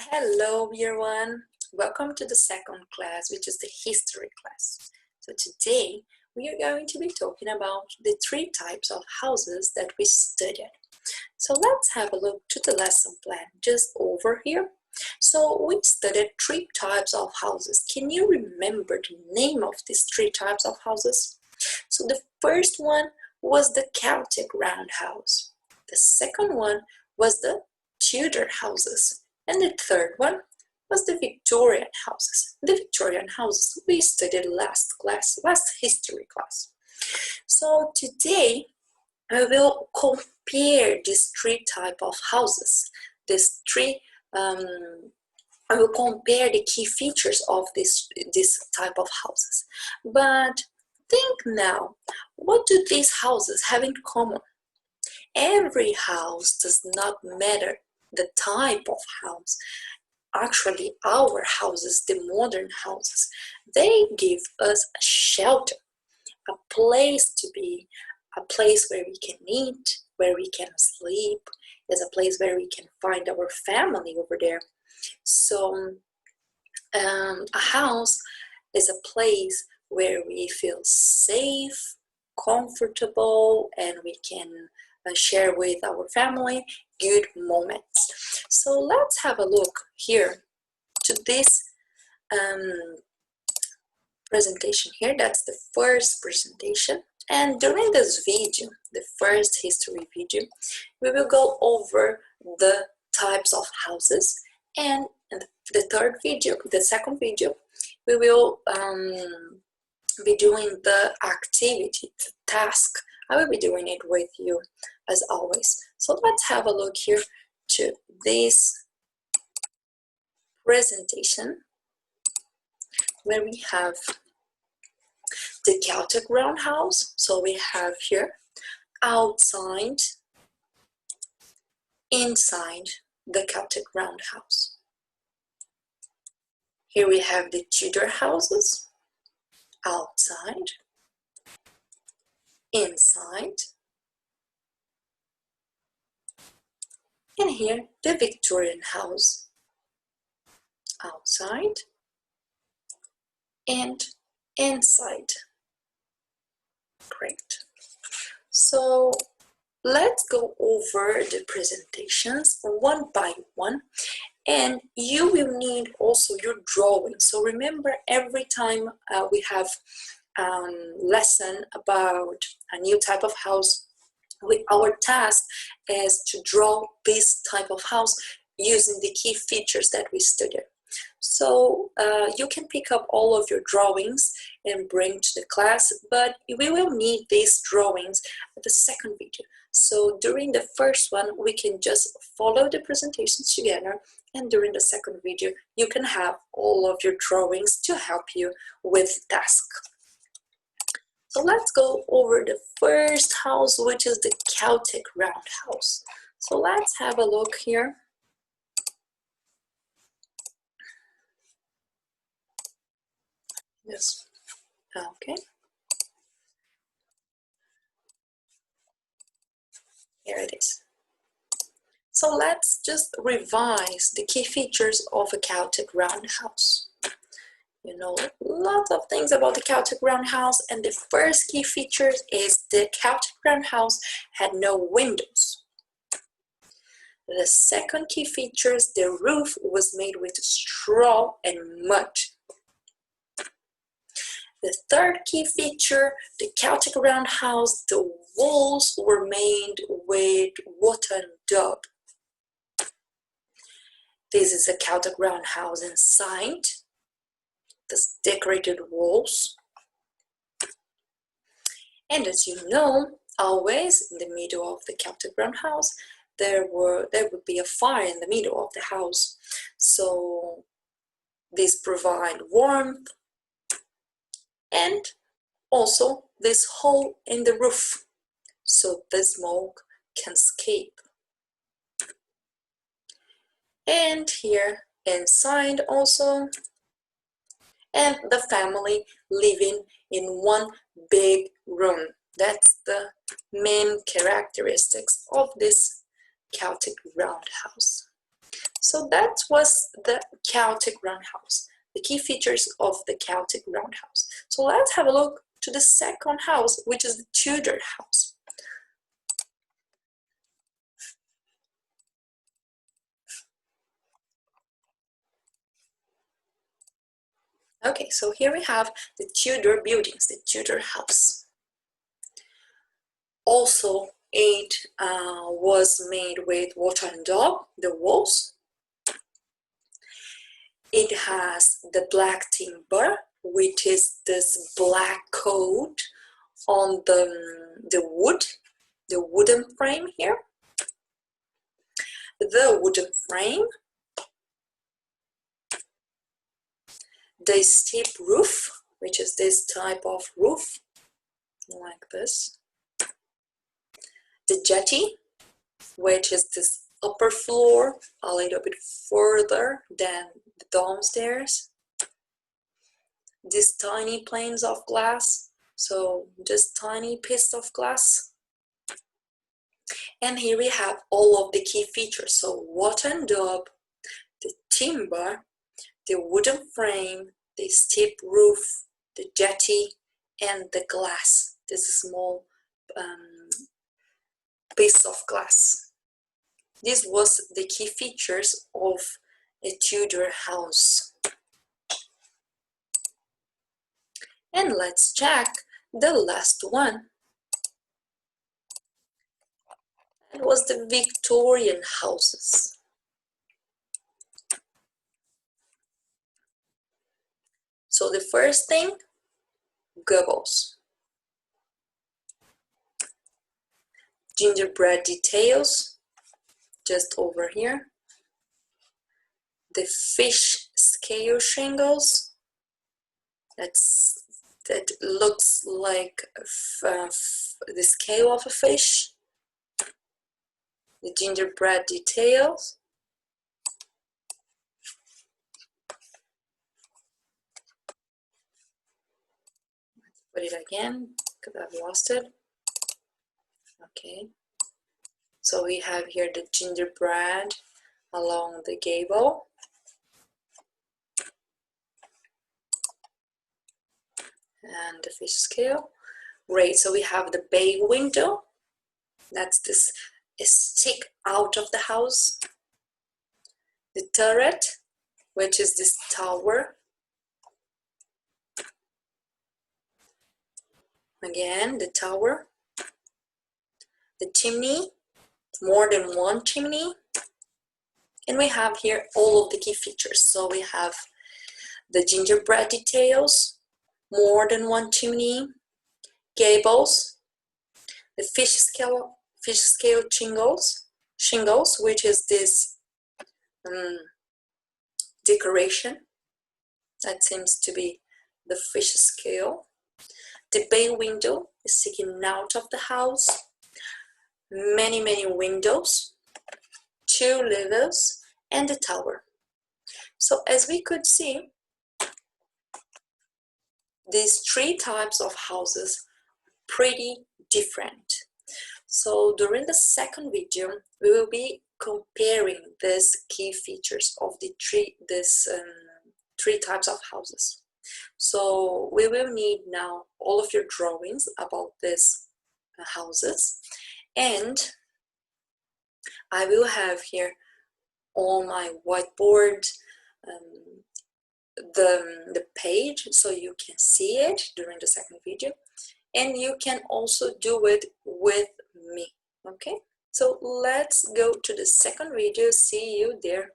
Hello everyone, welcome to the second class, which is the history class. So today we are going to be talking about the three types of houses that we studied. So let's have a look to the lesson plan just over here. So we studied three types of houses. Can you remember the name of these three types of houses? So the first one was the Celtic Roundhouse. The second one was the Tudor houses. And the third one was the Victorian houses. The Victorian houses we studied last history class. So today I will compare these three type of houses. I will compare the key features of this type of houses. But think now, what do these houses have in common? Every house does not matter the type of house. Actually, our houses, the modern houses, they give us a shelter, a place to be, a place where we can eat, where we can sleep. There's a place where we can find our family over there. So a house is a place where we feel safe, comfortable, and we can share with our family good moments. So let's have a look here to this presentation here. That's the first presentation, and during this video, the first history video, we will go over the types of houses, and in the second video, we will be doing the activity, the task. I will be doing it with you as always. So let's have a look here to this presentation where we have the Celtic Roundhouse. So we have here outside, inside the Celtic Roundhouse. Here we have the Tudor houses, outside, inside, and here the Victorian house, outside and inside. Great. So let's go over the presentations one by one, and you will need also your drawing. So remember, every time we have lesson about a new type of house, our task is to draw this type of house using the key features that we studied. So you can pick up all of your drawings and bring to the class, but we will need these drawings at the second video. So during the first one, we can just follow the presentations together, and during the second video, you can have all of your drawings to help you with the task. So let's go over the first house, which is the Celtic Roundhouse. So let's have a look here. Yes, okay. Here it is. So let's just revise the key features of a Celtic Roundhouse. You know lots of things about the Celtic Roundhouse, and the first key feature is the Celtic Roundhouse had no windows. The second key feature is the roof was made with straw and mud. The third key feature, the Celtic Roundhouse, the walls were made with wooden daub. This is a Celtic Roundhouse inside. The decorated walls, and as you know, always in the middle of the Celtic Roundhouse there would be a fire in the middle of the house, so this provide warmth, and also this hole in the roof so the smoke can escape. And here inside also, and the family living in one big room. That's the main characteristics of this Celtic Roundhouse. So that was the Celtic Roundhouse, the key features of the Celtic Roundhouse. So let's have a look to the second house, which is the Tudor House. Okay, so here we have the Tudor buildings, the Tudor House. Also, it was made with water and daub, the walls. It has the black timber, which is this black coat on the wood, the wooden frame here. The wooden frame, the steep roof, which is this type of roof, like this. The jetty, which is this upper floor, a little bit further than the downstairs. These tiny panes of glass, so just tiny piece of glass. And here we have all of the key features, so water and daub, the timber, the wooden frame, the steep roof, the jetty, and the glass, this small piece of glass. This was the key features of a Tudor house. And let's check the last one. It was the Victorian houses. So the first thing, gables. Gingerbread details, just over here. The fish scale shingles, that looks like the scale of a fish. The gingerbread details. Let's put it again, because I've lost it. Okay. So we have here the gingerbread along the gable. And the fish scale. Great, so we have the bay window. That's this stick out of the house. The turret, which is this tower. Again, the tower. The chimney, more than one chimney. And we have here all of the key features. So we have the gingerbread details, more than one chimney, gables, the fish scale shingles, which is this decoration that seems to be the fish scale. The bay window is sticking out of the house. Many windows, 2 levels, and the tower. So as we could see, these 3 types of houses are pretty different. So during the second video, we will be comparing these key features of the three types of houses. So we will need now all of your drawings about these houses, and I will have here on my whiteboard the page so you can see it during the second video, and you can also do it with me. Okay, so let's go to the second video. See you there.